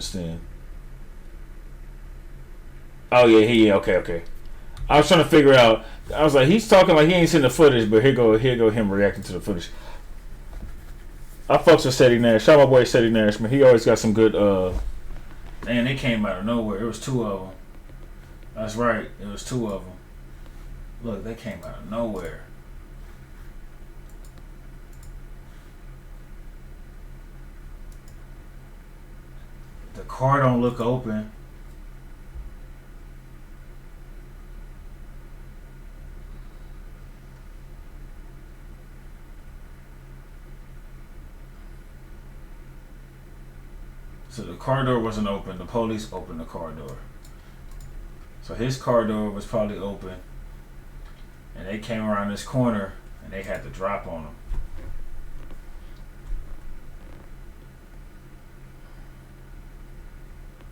since then. Oh yeah, okay. I was trying to figure out. I was like, he's talking like he ain't seen the footage, but here go him reacting to the footage. I fucks with Ceddy Nash. Shout out my boy Ceddy Nash, man. He always got some good. Man, they came out of nowhere. It was two of them. That's right. It was two of them. Look, they came out of nowhere. The car don't look open. So the car door wasn't open. The police opened the car door. So his car door was probably open. And they came around this corner and they had to drop on him.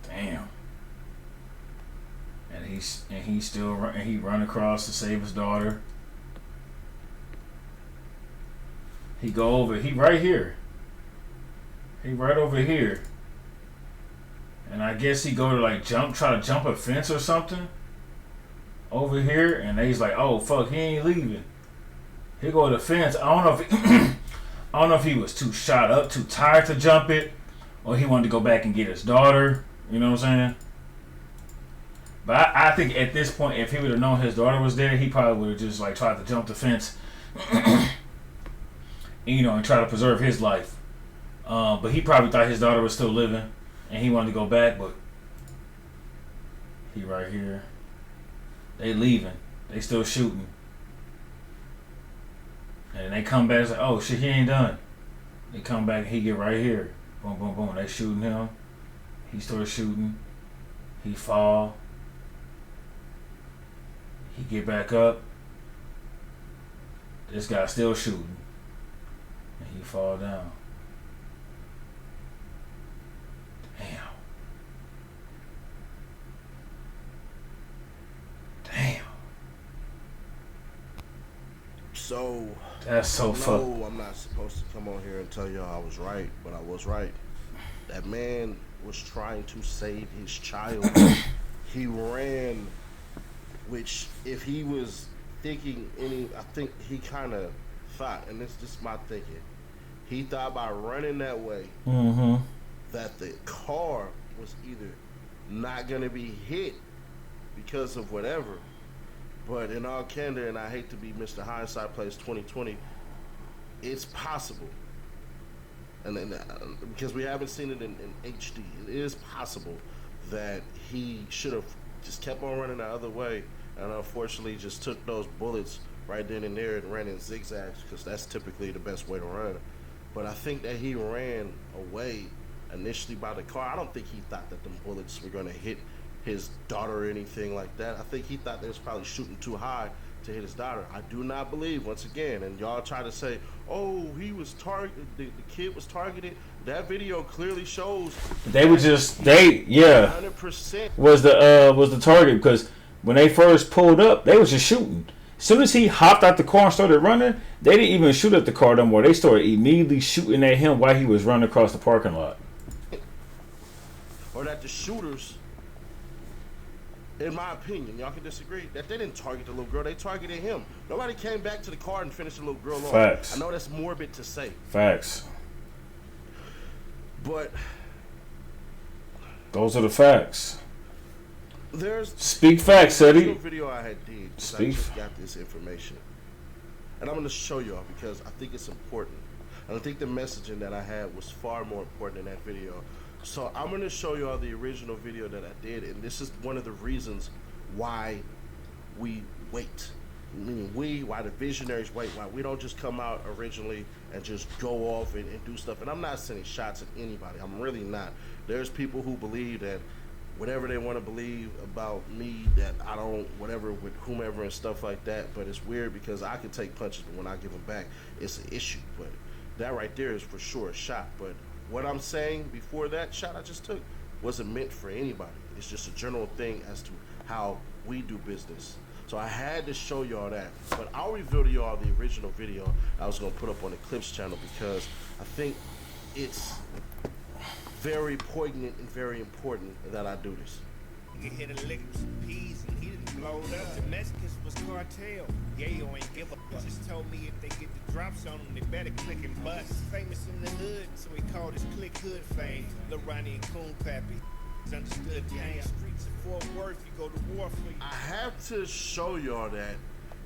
Damn. And he run across to save his daughter. He go over. He right here. He right over here. And I guess he go to like try to jump a fence or something over here, and he's like, "Oh fuck, he ain't leaving." He go to the fence. I don't know if he was too shot up, too tired to jump it, or he wanted to go back and get his daughter. You know what I'm saying? But I think at this point, if he would have known his daughter was there, he probably would have just like tried to jump the fence, and try to preserve his life. But he probably thought his daughter was still living. And he wanted to go back, but he right here. They leaving. They still shooting. And they come back and say, "Oh shit, he ain't done." They come back and he get right here. Boom, boom, boom. They shooting him. He starts shooting. He fall. He get back up. This guy still shooting. And he fall down. Damn. So that's so fucked. I'm not supposed to come on here and tell y'all I was right, but I was right. That man was trying to save his child. He ran, which if he was thinking I think he kind of thought, and this is my thinking, he thought by running that way that the car was either not going to be hit because of whatever. But in all candor, and I hate to be Mr. Hindsight Plays 2020, it's possible. And then, because we haven't seen it in HD, it is possible that he should have just kept on running the other way, and unfortunately just took those bullets right then and there and ran in zigzags, because that's typically the best way to run. But I think that he ran away initially by the car. I don't think he thought that them bullets were going to hit his daughter or anything like that. I think he thought they was probably shooting too high to hit his daughter. I do not believe, once again, and y'all try to say, "Oh, he was targeted, the kid was targeted." That video clearly shows they were just 100% was the target, because when they first pulled up, they was just shooting. As soon as he hopped out the car and started running, they didn't even shoot at the car no more. They started immediately shooting at him while he was running across the parking lot. Or that the shooters, in my opinion, y'all can disagree, that they didn't target the little girl, they targeted him. Nobody came back to the car and finished the little girl off. Facts. I know that's morbid to say. Facts. But those are the facts. Speak facts, Eddie. Eddie. Video I had did. Speak. I just got this information, and I'm going to show y'all because I think it's important. And I think the messaging that I had was far more important than that video. So I'm going to show y'all the original video that I did, and this is one of the reasons why we wait. Meaning why the visionaries wait, why we don't just come out originally and just go off and do stuff. And I'm not sending shots at anybody. I'm really not. There's people who believe that whatever they want to believe about me, that I don't, whatever, with whomever and stuff like that. But it's weird because I can take punches, but when I give them back, it's an issue. But that right there is for sure a shot. But what I'm saying before that shot I just took wasn't meant for anybody. It's just a general thing as to how we do business. So I had to show y'all that. But I'll reveal to y'all the original video I was going to put up on the Clips channel because I think it's very poignant and very important that I do this. You hit a lick with some peas and he didn't blow it up. The Mexicans was cartel. Yayo ain't give a fuck. Just told me if they get the drops on them, they better click and bust. Famous in the hood, so he called his click hood fame. Lil Ronnie and Coon Pappy. Understood, gang. Streets of Fort Worth, you go to war for you. I have to show y'all that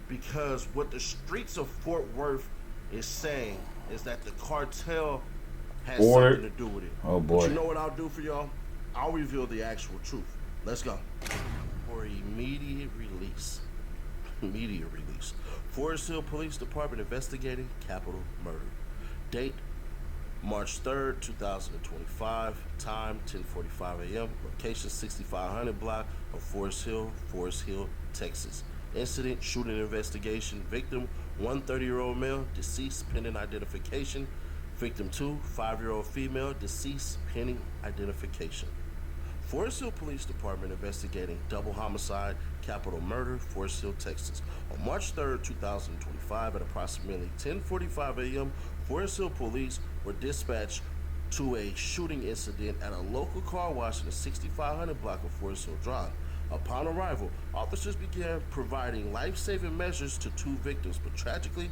because what the streets of Fort Worth is saying is that the cartel has something to do with it. Oh boy. But you know what I'll do for y'all? I'll reveal the actual truth. Let's go. For immediate release. Immediate release. Forest Hill Police Department investigating capital murder. Date, March 3rd, 2025. Time, 10:45 a.m. Location, 6500 block of Forest Hill, Texas. Incident, shooting investigation. Victim, 130-year-old male, deceased, pending identification. Victim 2, 5-year-old female, deceased, pending identification. Forest Hill Police Department investigating double homicide, capital murder, Forest Hill, Texas. On March 3rd, 2025, at approximately 10:45 a.m., Forest Hill Police were dispatched to a shooting incident at a local car wash in the 6500 block of Forest Hill Drive. Upon arrival, officers began providing life-saving measures to 2 victims, but tragically,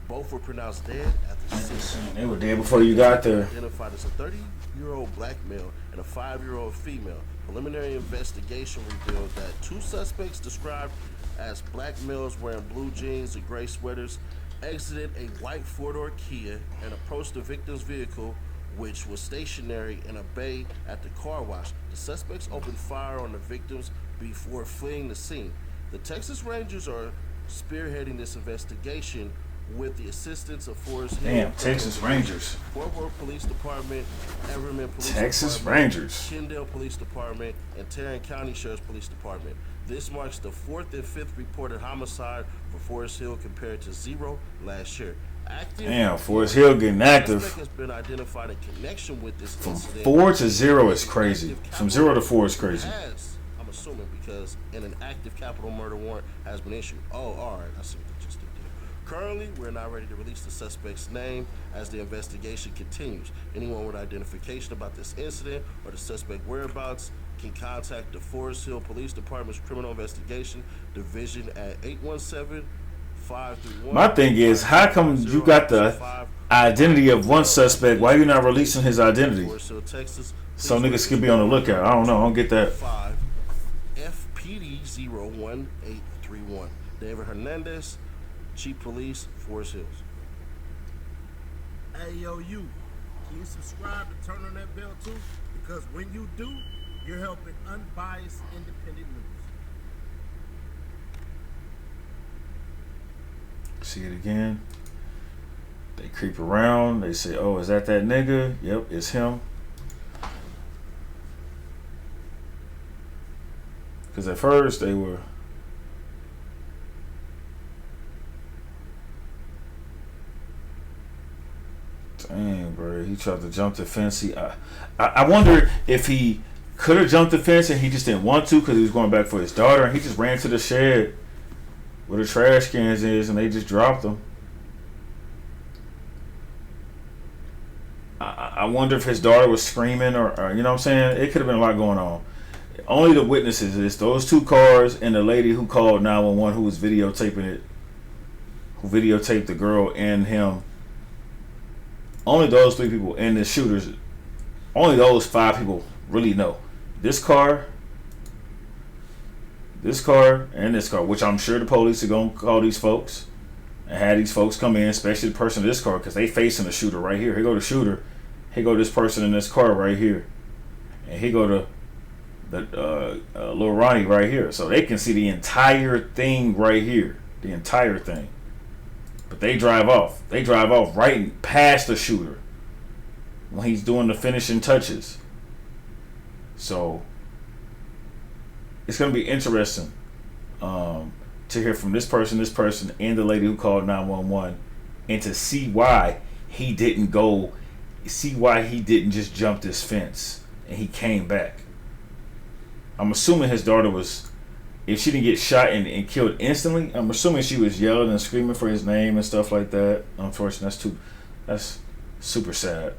both were pronounced dead at the scene. They were dead before you got there. Identified as a 30-year-old black male and a 5-year-old female. Preliminary investigation revealed that 2 suspects described as black males wearing blue jeans and gray sweaters exited a white 4-door Kia and approached the victim's vehicle, which was stationary in a bay at the car wash. The suspects opened fire on the victims before fleeing the scene. The Texas Rangers are spearheading this investigation with the assistance of Forest Hill. Damn, Texas Rangers. Fort Worth Police Department, Everman Police Texas Department, Rangers. Kendall Police Department, and Tarrant County Sheriff's Police Department. This marks the 4th and 5th reported homicide for Forest Hill compared to 0 last year. Damn, Forest Hill getting active. Has been identified in connection with this From incident. 4 to 0 is crazy. From 0 to 4 is crazy. I'm assuming because an active capital murder warrant has been issued. Oh, all right. I see what you just did there. Currently, we're not ready to release the suspect's name as the investigation continues. Anyone with identification about this incident or the suspect whereabouts can contact the Forest Hill Police Department's Criminal Investigation Division at 817-531. My thing is, how come you got the identity of one suspect? Why you not releasing his identity? Forest Hill, Texas. So niggas can be on the lookout. I don't know. I don't get that. 5 FPD 01831. David Hernandez, Chief Police, Forest Hills. Hey, yo, you. Can you subscribe and turn on that bell too? Because when you do, you're helping unbiased, independent news. See it again. They creep around. They say, "Oh, is that nigga?" Yep, it's him. Because at first they were. Dang, bro. He tried to jump the fence. I wonder if he could have jumped the fence and he just didn't want to because he was going back for his daughter, and he just ran to the shed where the trash cans is and they just dropped him. I wonder if his daughter was screaming or you know what I'm saying? It could have been a lot going on. Only the witnesses is those 2 cars and the lady who called 911 who was videotaping it, who videotaped the girl and him. Only those 3 people and the shooters, only those 5 people really know. This car, and this car, which I'm sure the police are going to call these folks and have these folks come in, especially the person in this car, because they facing the shooter right here. Here go the shooter. Here go this person in this car right here. And here go the little Ronnie right here. So they can see the entire thing right here. The entire thing. But they drive off. They drive off right past the shooter when he's doing the finishing touches. So it's going to be interesting to hear from this person, and the lady who called 911, and to see why he didn't just jump this fence and he came back. I'm assuming his daughter was, if she didn't get shot and killed instantly, I'm assuming she was yelling and screaming for his name and stuff like that. Unfortunately, that's super sad.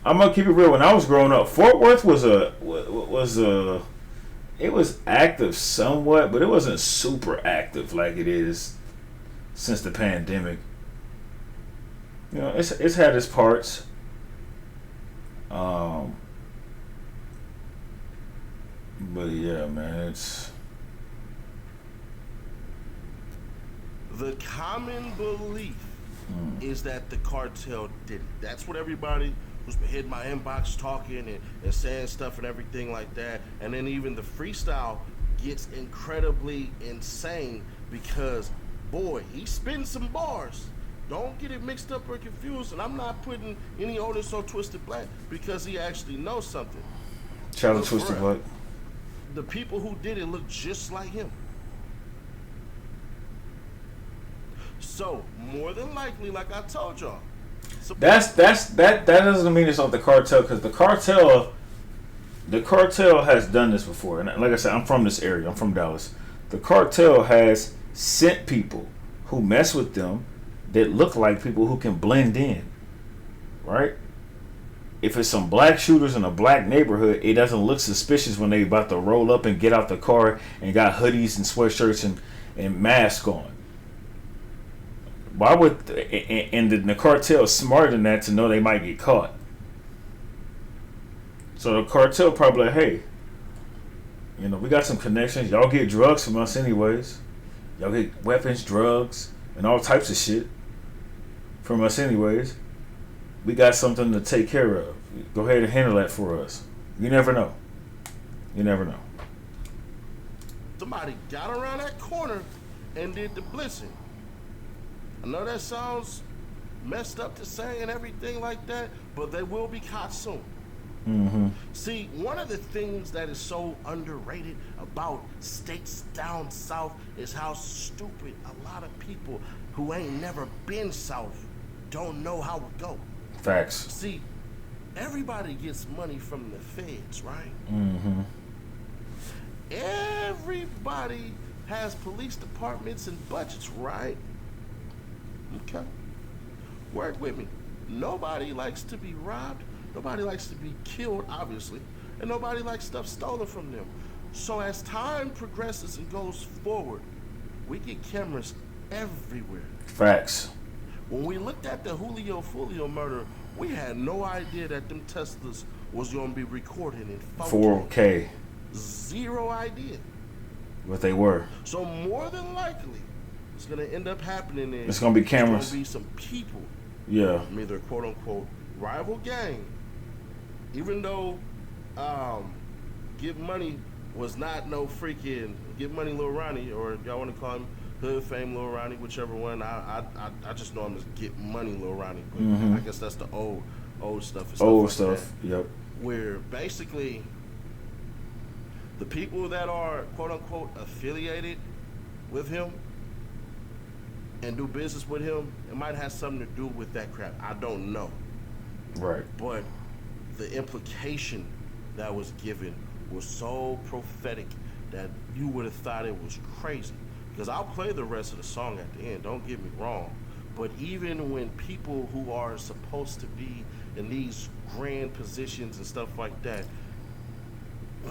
I'm gonna keep it real. When I was growing up, Fort Worth was it was active somewhat, but it wasn't super active like it is since the pandemic. You know, it's had its parts. But yeah, man, it's the common belief is that the cartel did it. That's what everybody who's been hitting my inbox talking and saying stuff and everything like that. And then even the freestyle gets incredibly insane because, boy, he spins some bars. Don't get it mixed up or confused. And I'm not putting any onus on Twisted Black because he actually knows something. Shout out Twisted Black. The people who did it look just like him. So, more than likely, like I told y'all. That doesn't mean it's not the cartel, because the cartel has done this before. And like I said, I'm from this area. I'm from Dallas. The cartel has sent people who mess with them that look like people who can blend in. Right? If it's some black shooters in a black neighborhood, it doesn't look suspicious when they about to roll up and get out the car and got hoodies and sweatshirts and masks on. Why would and the cartel is smarter than that to know they might get caught. So the cartel probably like, hey, you know, we got some connections. Y'all get drugs from us anyways. Y'all get weapons, drugs, and all types of shit from us anyways. We got something to take care of. Go ahead and handle that for us. You never know. You never know. Somebody got around that corner and did the blitzing. I know that sounds messed up to say and everything like that, but they will be caught soon. Mm-hmm. See, one of the things that is so underrated about states down south is how stupid a lot of people who ain't never been south don't know how it go. Facts. See, everybody gets money from the feds, right? Mm-hmm. Everybody has police departments and budgets, right? Okay. Work with me. Nobody likes to be robbed. Nobody likes to be killed, obviously. And nobody likes stuff stolen from them. So as time progresses and goes forward, we get cameras everywhere. Facts. When we looked at the Julio Fulio murder, we had no idea that them Teslas was going to be recorded in 4K. Zero idea. What they were. So more than likely, it's going to end up happening is it's going to be cameras. It's going to be some people. Yeah. Either quote unquote rival gang. Even though Get Money was not no freaking Get Money Lil Ronnie, or y'all want to call him Hood Fame Lil Ronnie, whichever one. I just know him as Get Money Lil Ronnie. But I guess that's the old stuff. And old like stuff. That, yep. Where basically the people that are quote unquote affiliated with him and do business with him, it might have something to do with that crap. I don't know. Right. But the implication that was given was so prophetic that you would have thought it was crazy. Because I'll play the rest of the song at the end, don't get me wrong. But even when people who are supposed to be in these grand positions and stuff like that,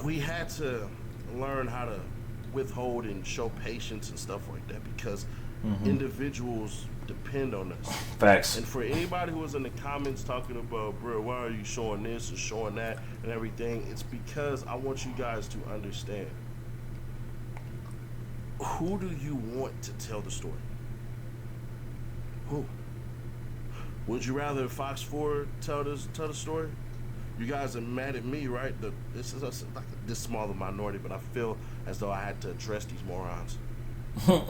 we had to learn how to withhold and show patience and stuff like that, because individuals depend on us. Facts. And for anybody who was in the comments talking about, bro, why are you showing this and showing that and everything, it's because I want you guys to understand. Who do you want to tell the story? Who? Would you rather Fox 4 tell the story? You guys are mad at me, right? This is like this small of a minority, but I feel as though I had to address these morons. You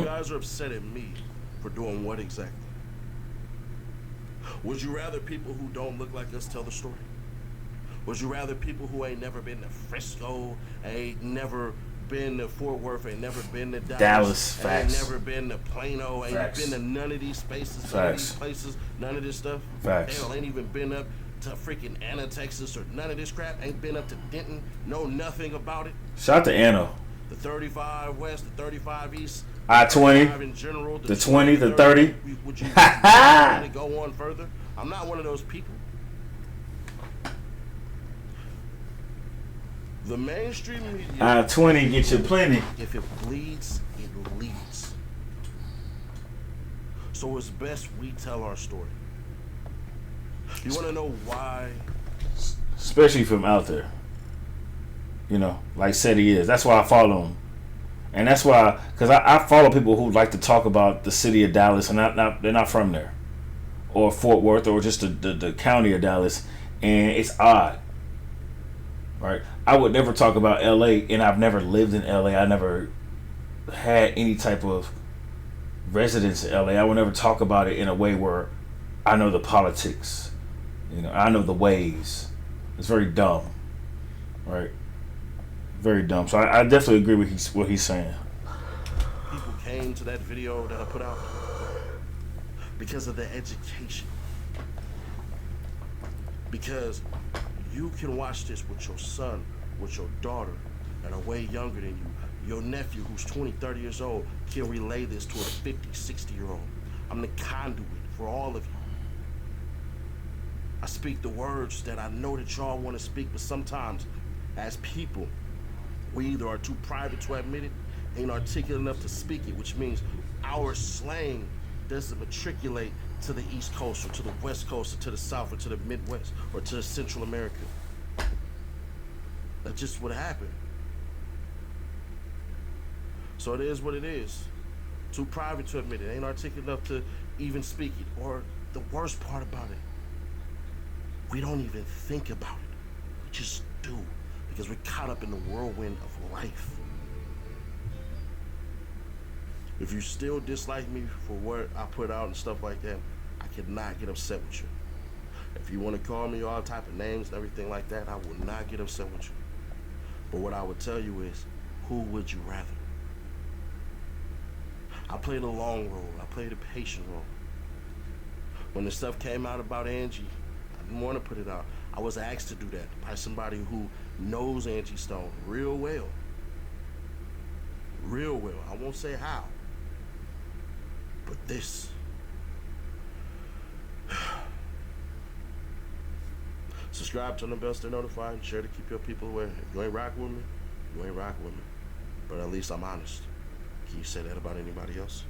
guys are upset at me for doing what exactly? Would you rather people who don't look like us tell the story? Would you rather people who ain't never been to Frisco, ain't never been to Fort Worth, ain't never been to Dallas, facts. ain't never been to Plano, ain't Facts. been to none of these spaces, Facts. none of these places, none of this stuff? Facts. Hell, ain't even been up to freaking Anna, Texas, or none of this crap. Ain't been up to Denton, know nothing about it. Shout out to Anna. The 35 West, the 35 East, I-20, in general, the 20, the 30. Would you really go on further? I'm not one of those people. The mainstream media. 20 get you plenty. If it bleeds, it leads. So it's best we tell our story. You want to know why? Especially from out there. You know, like said he is. That's why I follow him. And that's why, because I follow people who like to talk about the city of Dallas, and they're not from there. Or Fort Worth, or just the county of Dallas. And it's odd. Right? I would never talk about LA, and I've never lived in LA. I never had any type of residence in LA. I would never talk about it in a way where I know the politics. You know, I know the ways. It's very dumb. Right? Very dumb. So I definitely agree with what he's saying. People came to that video that I put out because of the education. Because you can watch this with your son, with your daughter, that are way younger than you. Your nephew, who's 20, 30 years old, can relay this to a 50, 60-year-old. I'm the conduit for all of you. I speak the words that I know that y'all want to speak, but sometimes, as people, we either are too private to admit it, ain't articulate enough to speak it, which means our slang doesn't matriculate to the East Coast or to the West Coast or to the South or to the Midwest or to Central America. That's just what happened. So it is what it is. Too private to admit it, ain't articulate enough to even speak it. Or the worst part about it, we don't even think about it. We just do, because we're caught up in the whirlwind of life. If you still dislike me for what I put out and stuff like that, I cannot get upset with you. If you want to call me all type of names and everything like that, I will not get upset with you. But what I would tell you is, who would you rather? I played a long role. I played a patient role. When the stuff came out about Angie, I didn't want to put it out. I was asked to do that by somebody who knows Angie Stone real well. Real well. I won't say how. But this. Subscribe, turn the bell, stay notified, and share to keep your people aware. If you ain't rocking with me, you ain't rocking with me. But at least I'm honest. Can you say that about anybody else?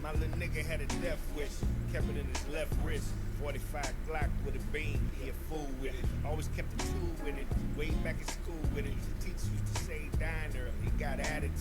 My little nigga had a death wish, kept it in his left wrist. 45 Glock with a beam, he a fool with it. Always kept a tool with it, way back in school with it. Teachers used to say dying early, he got attitude.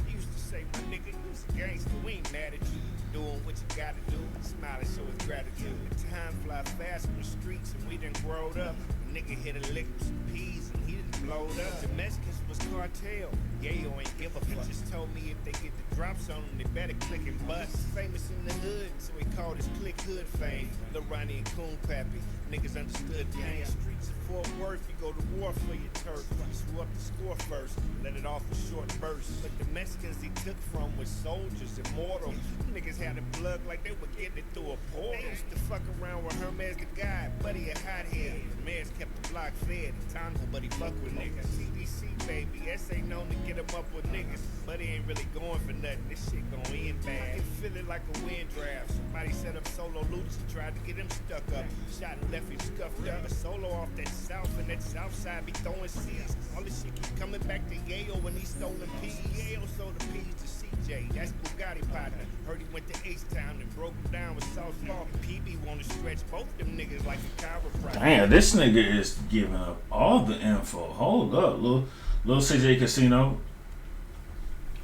He used to say, my nigga, you's a gangster, we ain't mad at you. Doing what you gotta do, smile and show his gratitude. The time fly fast in the streets and we done growed up. The nigga hit a lick with some peas and he done blowed up. The Mexicans was cartel, Yayo ain't give a fuck. He just told me if they get the drops on them, they better click and bust. Famous in the hood, so he called his click hood fame. Lil Ronnie and Coon Pappy, niggas understood pain. Streets of Fort Worth, you go to war for your turf. You swore up the score first, let it off a short burst. But the Mexicans he took from was soldiers, immortal. Niggas had a plug like they were getting it through a portal. They used to fuck around with Hermes the guy, buddy a hothead. The man's kept the block fed, Tonto, but he fuck with niggas. CDC baby, S.A. known to get him up with niggas, but he ain't really going for nothing. This shit gon' end bad. I can feel it like a wind draft. Somebody set up Solo Lucci, tried to get him stuck up. Shot and left him scuffed up. A Solo off that south, and that south side be throwing seeds. All this shit keep coming back to Yayo when he stolen peas. Yayo sold the peas to CJ, that's Bugatti partner. Heard he went to H-Town and broke him down with South Law. PB wanna stretch both them niggas like a chiropractor. Damn, this nigga is giving up all the info. Hold up, Lil CJ Casino.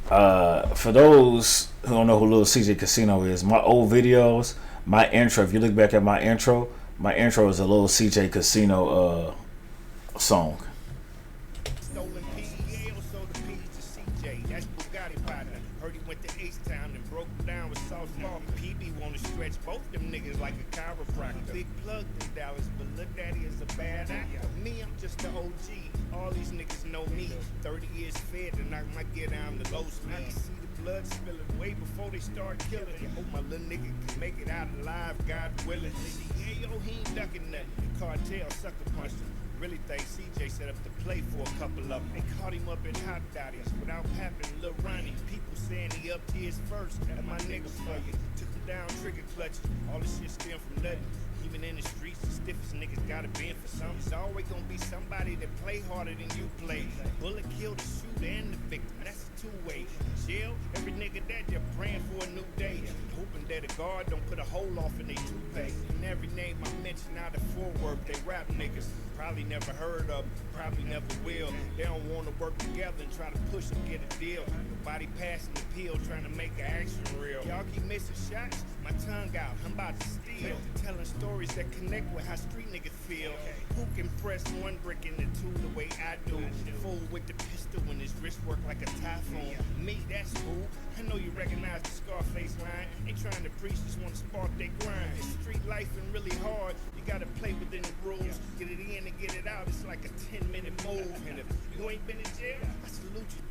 For those who don't know who Lil CJ Casino is, my old videos, my intro, if you look back at my intro is a Lil CJ Casino song. Stolen P, Yayo sold the P's to CJ, that's Bugatti partner. Heard he went to H-Town and broke him down with South Law. PB wanna stretch both them niggas like a chiropractor. Big plug in Dallas, but Lil Daddy is a bad actor. Me, I'm just the OG. All these niggas know me. 30 years fed to knock my get down to low speed. I can see the blood spilling way before they start killing. Hope my little nigga can make it out alive, God willing. See, Yayo, he ain't ducking nothing. The cartel sucker punched him. Really think CJ set up the play for a couple of them. They caught him up in hot dotties without papping Lil Ronnie. People saying he upped his first. That's my nigga for you. Took him down, trigger clutch. All this shit stem from nothing. Even in the streets, the stiffest niggas gotta bend for something. There's always gonna be somebody that play harder than you play. Bullet kill the shooter and the victim, that's a two-way. Jail, every nigga that they're praying for a new day. Hoping that a guard don't put a hole off in their toupee. And every name I mention out of forward, they rap niggas. Probably never heard of them, probably never will. They don't wanna work together and try to push and get a deal. Nobody passing the pill, trying to make an action real. Y'all keep missing shots, my tongue out, I'm about to steal. Telling stories that connect with how street niggas feel. Who can press one brick in the two the way I do? Fool with the pistol when his wrist work like a typhoon. Me, that's cool. I know you recognize the Scarface line. Ain't trying to preach, just wanna spark their grind. It's street life and really hard. You gotta play within the rules. Get it in and get it out. It's like a 10-minute move. And if you ain't been in jail, I salute you